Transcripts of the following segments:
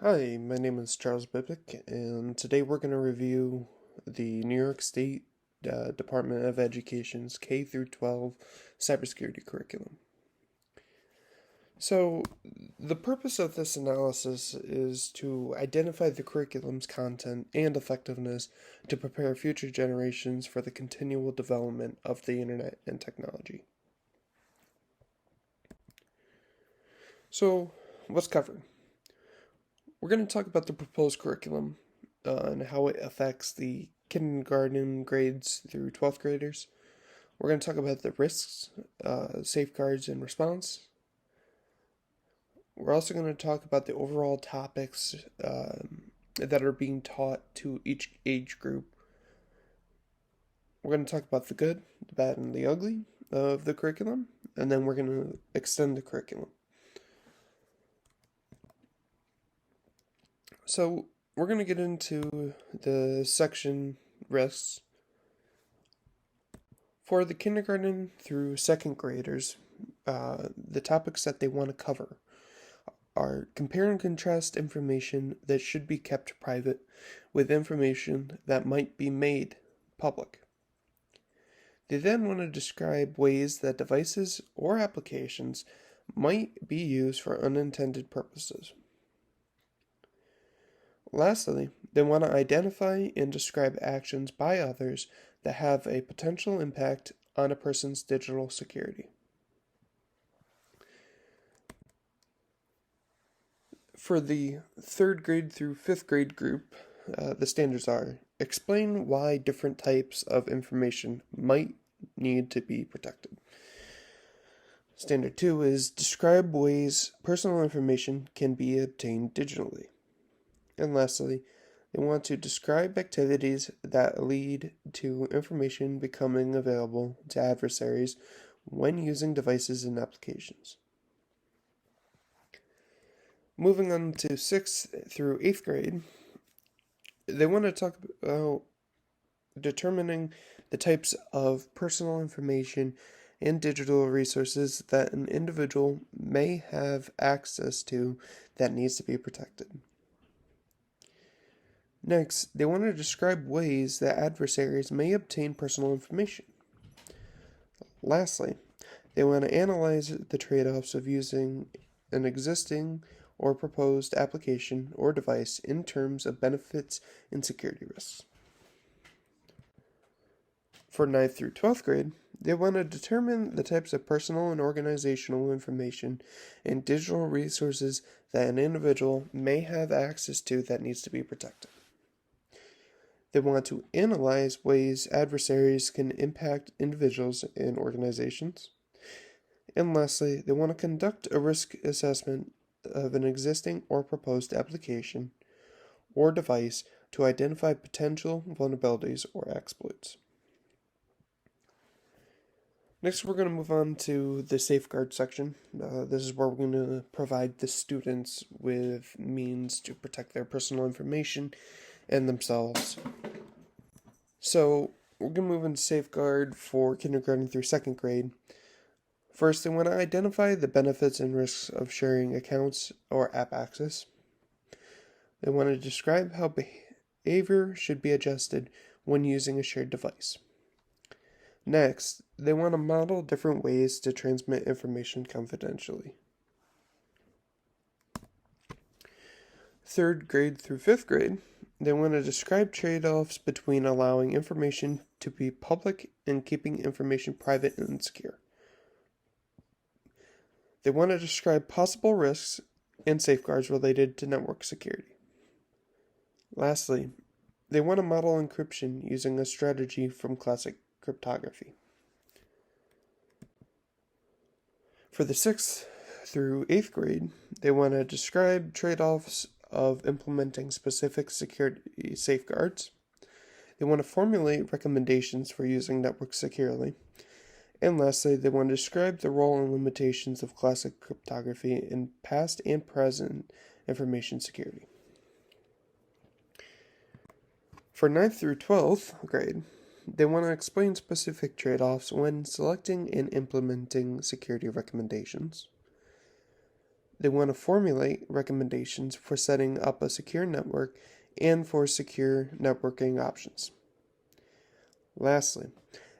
Hi, my name is Charles Bibick, and today we're going to review the New York State Department of Education's K through 12 cybersecurity curriculum. So, the purpose of this analysis is to identify the curriculum's content and effectiveness to prepare future generations for the continual development of the internet and technology. So, what's covered? We're going to talk about the proposed curriculum and how it affects the kindergarten grades through 12th graders. We're going to talk about the risks, safeguards, and response. We're also going to talk about the overall topics that are being taught to each age group. We're going to talk about the good, the bad, and the ugly of the curriculum, and then we're going to extend the curriculum. So, we're going to get into the section risks. For the kindergarten through second graders, the topics that they want to cover are compare and contrast information that should be kept private with information that might be made public. They then want to describe ways that devices or applications might be used for unintended purposes. Lastly, they want to identify and describe actions by others that have a potential impact on a person's digital security. For the third grade through fifth grade group, the standards are explain why different types of information might need to be protected. Standard 2 is describe ways personal information can be obtained digitally. And lastly, they want to describe activities that lead to information becoming available to adversaries when using devices and applications. Moving on to 6th through 8th grade, they want to talk about determining the types of personal information and digital resources that an individual may have access to that needs to be protected. Next, they want to describe ways that adversaries may obtain personal information. Lastly, they want to analyze the trade-offs of using an existing or proposed application or device in terms of benefits and security risks. For 9th through 12th grade, they want to determine the types of personal and organizational information and digital resources that an individual may have access to that needs to be protected. They want to analyze ways adversaries can impact individuals and organizations. And lastly, they want to conduct a risk assessment of an existing or proposed application or device to identify potential vulnerabilities or exploits. Next, we're going to move on to the safeguard section. This is where we're going to provide the students with means to protect their personal information and themselves. So, we're going to move into safeguard for kindergarten through second grade. First, they want to identify the benefits and risks of sharing accounts or app access. They want to describe how behavior should be adjusted when using a shared device. Next, they want to model different ways to transmit information confidentially. Third grade through fifth grade, they want to describe trade-offs between allowing information to be public and keeping information private and secure. They want to describe possible risks and safeguards related to network security. Lastly, they want to model encryption using a strategy from classic cryptography. For the 6th through 8th grade, they want to describe trade-offs of implementing specific security safeguards. They want to formulate recommendations for using networks securely. And lastly, they want to describe the role and limitations of classic cryptography in past and present information security. For 9th through 12th grade, they want to explain specific trade-offs when selecting and implementing security recommendations. They want to formulate recommendations for setting up a secure network and for secure networking options. Lastly,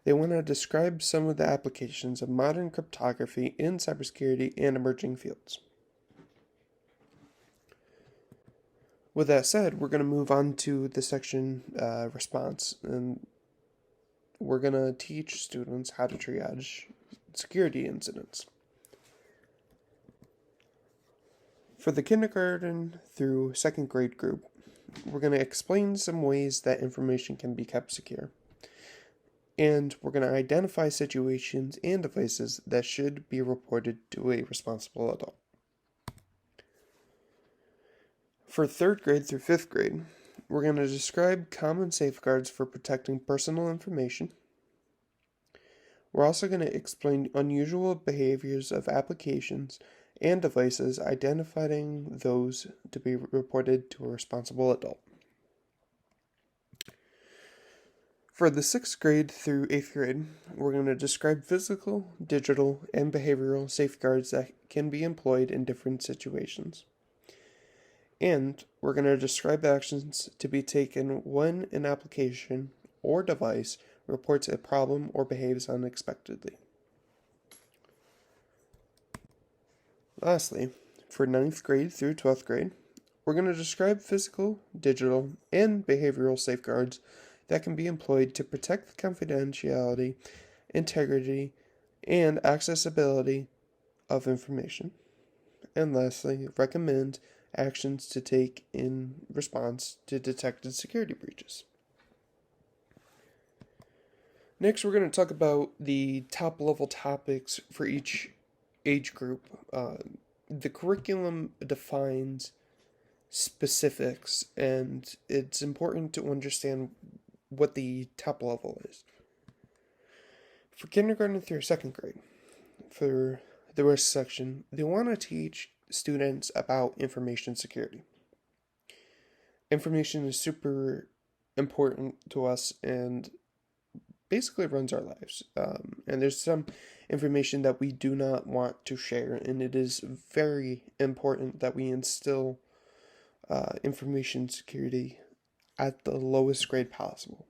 they want to describe some of the applications of modern cryptography in cybersecurity and emerging fields. With that said, we're going to move on to the section response, and we're going to teach students how to triage security incidents. For the kindergarten through second grade group, we're going to explain some ways that information can be kept secure. And we're going to identify situations and devices that should be reported to a responsible adult. For third grade through fifth grade, we're going to describe common safeguards for protecting personal information. We're also going to explain unusual behaviors of applications and devices, identifying those to be reported to a responsible adult. For the 6th grade through 8th grade, we're going to describe physical, digital, and behavioral safeguards that can be employed in different situations. And we're going to describe actions to be taken when an application or device reports a problem or behaves unexpectedly. Lastly, for 9th grade through 12th grade, we're going to describe physical, digital, and behavioral safeguards that can be employed to protect the confidentiality, integrity, and accessibility of information. And lastly, recommend actions to take in response to detected security breaches. Next, we're going to talk about the top level topics for each age group. The curriculum defines specifics, and it's important to understand what the top level is. For kindergarten through second grade, for the risk section, they want to teach students about information security. Information is super important to us and basically runs our lives. And there's some information that we do not want to share, and it is very important that we instill information security at the lowest grade possible.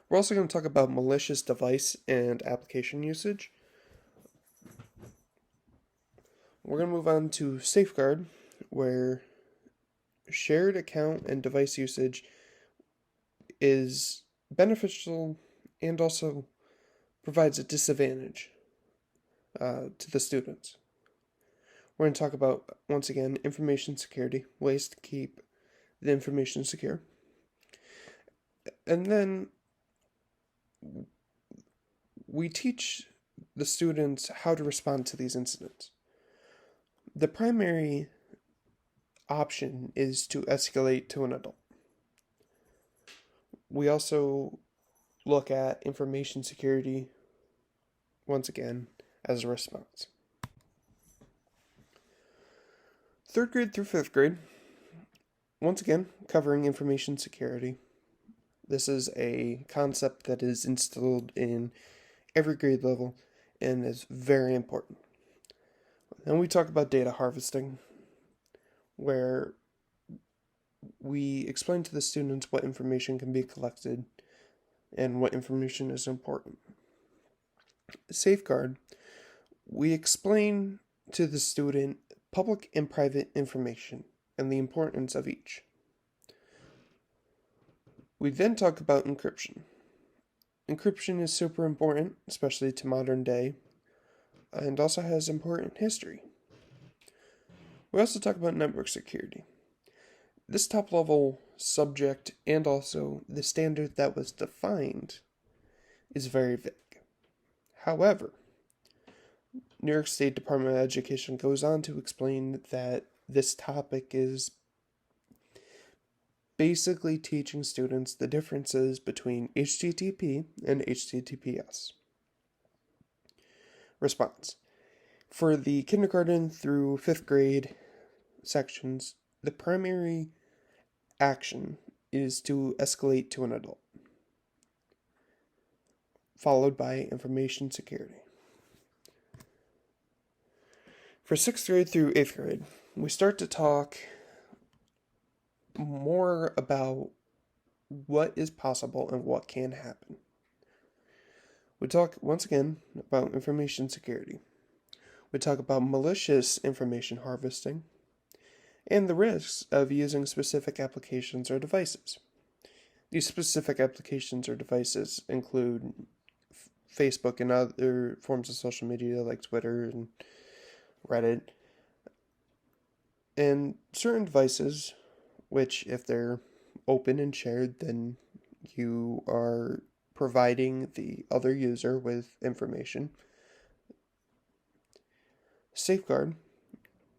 We're also going to talk about malicious device and application usage. We're going to move on to safeguard, where shared account and device usage is beneficial and also provides a disadvantage to the students. We're going to talk about, once again, information security, ways to keep the information secure. And then we teach the students how to respond to these incidents. The primary option is to escalate to an adult. We also look at information security, once again, as a response. Third grade through fifth grade, once again, covering information security. This is a concept that is instilled in every grade level and is very important. Then we talk about data harvesting, where we explain to the students what information can be collected and what information is important. Safeguard, we explain to the student public and private information and the importance of each. We then talk about encryption. Encryption is super important, especially to modern day, and also has important history. We also talk about network security. This top level subject and also the standard that was defined is very vague. However, New York State Department of Education goes on to explain that this topic is basically teaching students the differences between HTTP and HTTPS. Response. For the kindergarten through fifth grade sections, the primary action is to escalate to an adult, followed by information security. For 6th grade through 8th grade, we start to talk more about what is possible and what can happen. We talk once again about information security. We talk about malicious information harvesting and the risks of using specific applications or devices. These specific applications or devices include Facebook and other forms of social media like Twitter and Reddit, and certain devices which, if they're open and shared, then you are providing the other user with information. Safeguard.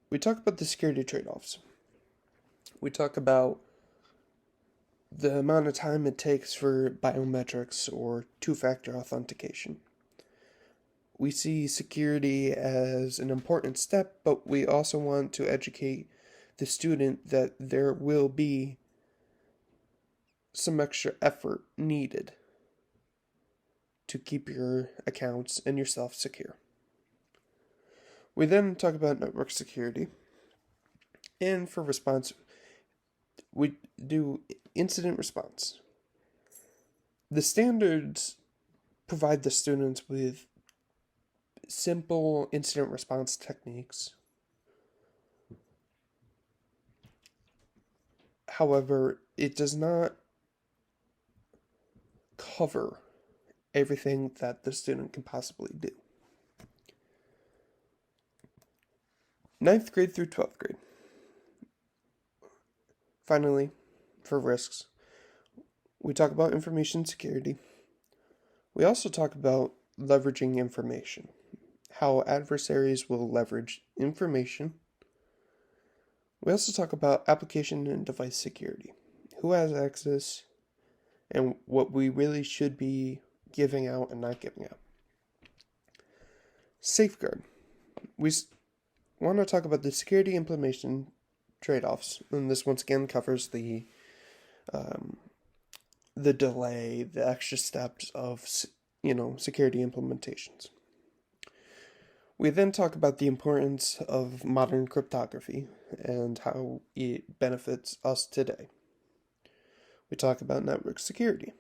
We talk about the security trade-offs. We talk about the amount of time it takes for biometrics or two-factor authentication. We see security as an important step, but we also want to educate the student that there will be some extra effort needed to keep your accounts and yourself secure. We then talk about network security, and for response, we do incident response. The standards provide the students with simple incident response techniques. However, it does not cover everything that the student can possibly do. 9th grade through 12th grade. Finally, for risks, we talk about information security. We also talk about leveraging information, how adversaries will leverage information. We also talk about application and device security, who has access, and what we really should be giving out and not giving out. Safeguard. We want to talk about the security implementation trade-offs, and this once again covers the delay, the extra steps of security implementations. We then talk about the importance of modern cryptography and how it benefits us today. We talk about network security.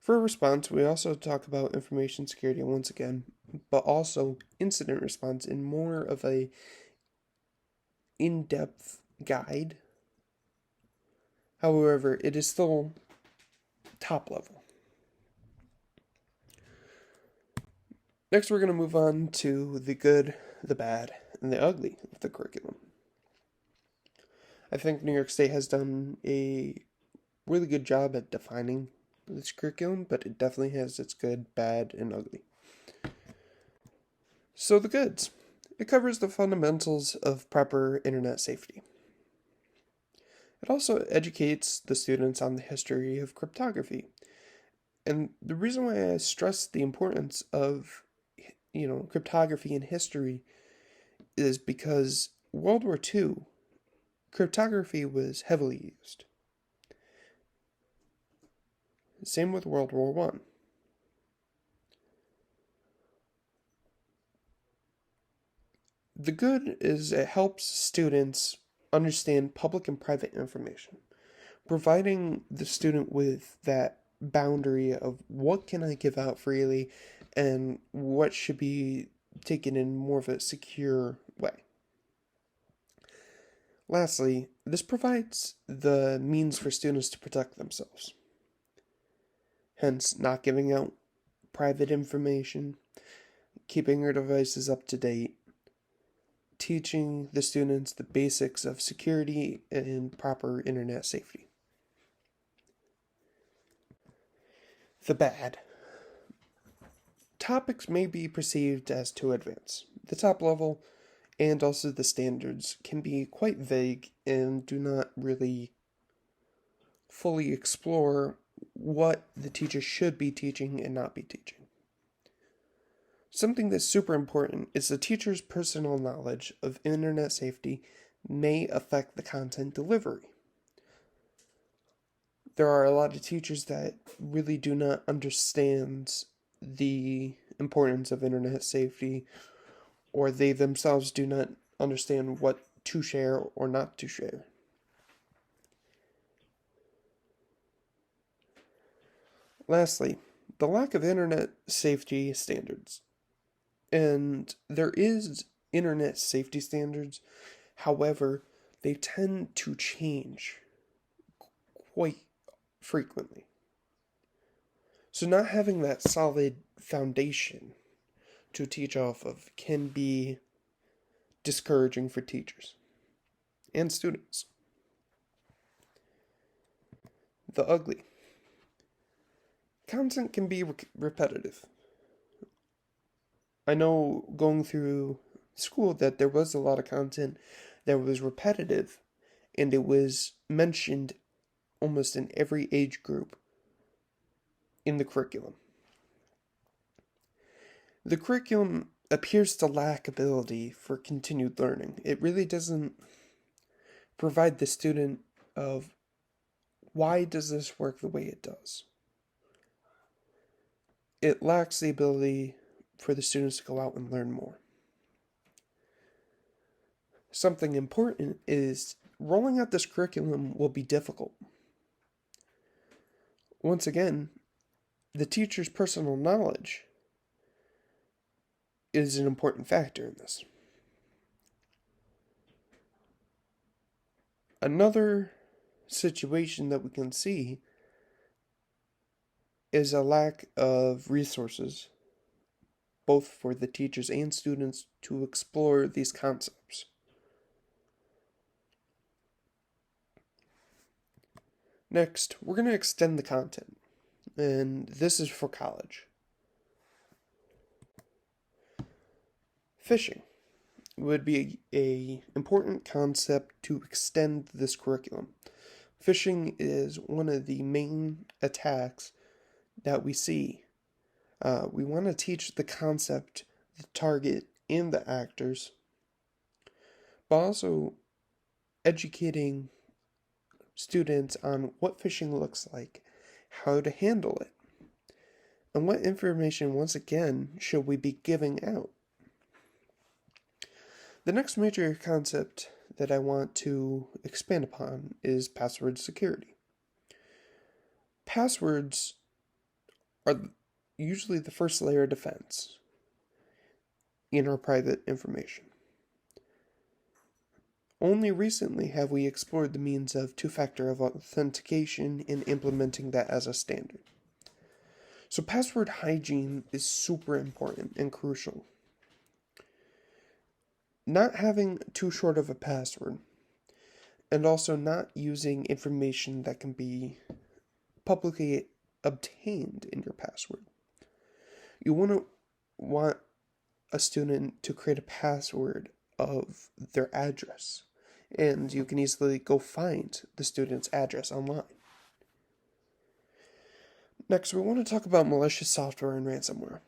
For a response, we also talk about information security once again, but also incident response in more of a in-depth guide. However, it is still top level. Next, we're going to move on to the good, the bad, and the ugly of the curriculum. I think New York State has done a really good job at defining this curriculum, but it definitely has its good, bad, and ugly. So the goods. It covers the fundamentals of proper internet safety. It also educates the students on the history of cryptography. And the reason why I stress the importance of, cryptography in history is because World War II, cryptography was heavily used. Same with World War I. The good is it helps students understand public and private information, providing the student with that boundary of what can I give out freely and what should be taken in more of a secure way. Lastly, this provides the means for students to protect themselves. Hence, not giving out private information, keeping your devices up to date, teaching the students the basics of security and proper internet safety. The bad. Topics may be perceived as too advanced. The top level and also the standards can be quite vague and do not really fully explore what the teacher should be teaching and not be teaching. Something that's super important is the teacher's personal knowledge of internet safety may affect the content delivery. There are a lot of teachers that really do not understand the importance of internet safety or they themselves do not understand what to share or not to share. Lastly, the lack of internet safety standards. And there is internet safety standards, however, they tend to change quite frequently. So not having that solid foundation to teach off of can be discouraging for teachers and students. The ugly. Content can be repetitive. I know going through school that there was a lot of content that was repetitive, and it was mentioned almost in every age group in the curriculum. The curriculum appears to lack ability for continued learning. It really doesn't provide the student of why does this work the way it does. It lacks the ability for the students to go out and learn more. Something important is rolling out this curriculum will be difficult. Once again, the teacher's personal knowledge is an important factor in this. Another situation that we can see is a lack of resources, both for the teachers and students, to explore these concepts. Next, we're going to extend the content, and this is for college. Phishing would be a important concept to extend this curriculum. Phishing is one of the main attacks that we see. We want to teach the concept, the target, and the actors, but also educating students on what phishing looks like, how to handle it, and what information, once again, should we be giving out. The next major concept that I want to expand upon is password security. Passwords are usually the first layer of defense in our private information. Only recently have we explored the means of two-factor authentication and implementing that as a standard. So password hygiene is super important and crucial. Not having too short of a password, and also not using information that can be publicly obtained in your password. You wouldn't want a student to create a password of their address, and you can easily go find the student's address online. Next, we want to talk about malicious software and ransomware.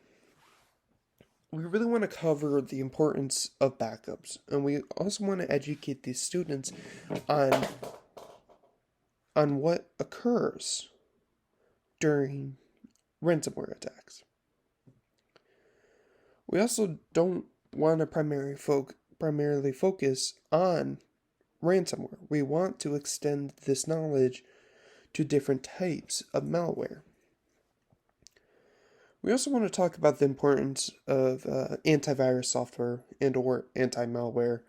We really want to cover the importance of backups, and we also want to educate these students on what occurs during ransomware attacks. We also don't want to primarily focus on ransomware. We want to extend this knowledge to different types of malware. We also want to talk about the importance of antivirus software and or anti-malware,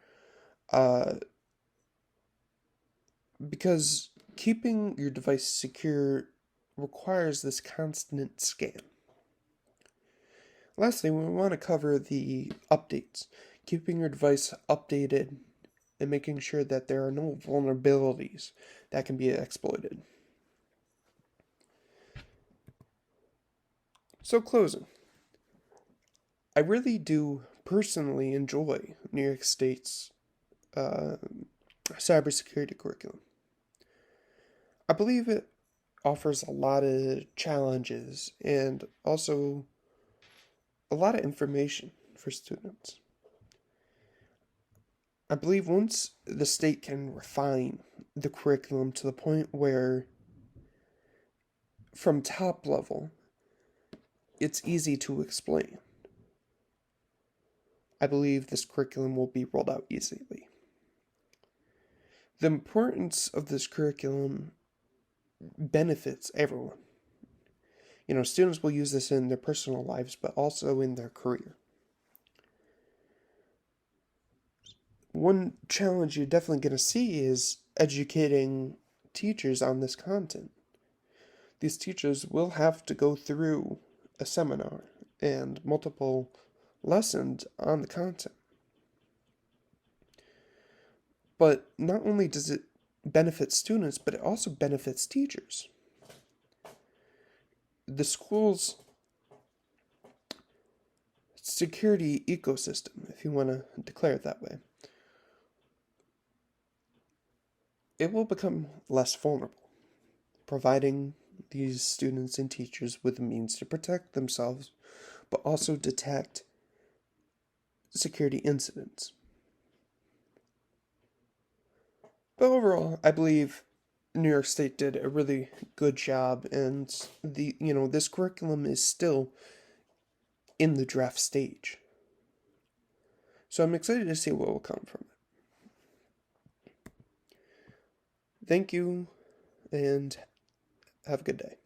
because keeping your device secure requires this constant scan. Lastly, we want to cover the updates, keeping your device updated and making sure that there are no vulnerabilities that can be exploited. So closing, I really do personally enjoy New York State's cybersecurity curriculum. I believe it offers a lot of challenges and also a lot of information for students. I believe once the state can refine the curriculum to the point where from top level, it's easy to explain. I believe this curriculum will be rolled out easily. The importance of this curriculum benefits everyone. Students will use this in their personal lives, but also in their career. One challenge you're definitely going to see is educating teachers on this content. These teachers will have to go through a seminar and multiple lessons on the content. But not only does it benefit students, but it also benefits teachers. The school's security ecosystem, if you want to declare it that way, it will become less vulnerable, providing these students and teachers with the means to protect themselves, but also detect security incidents. But overall, I believe New York State did a really good job, and this curriculum is still in the draft stage. So I'm excited to see what will come from it. Thank you, and have a good day.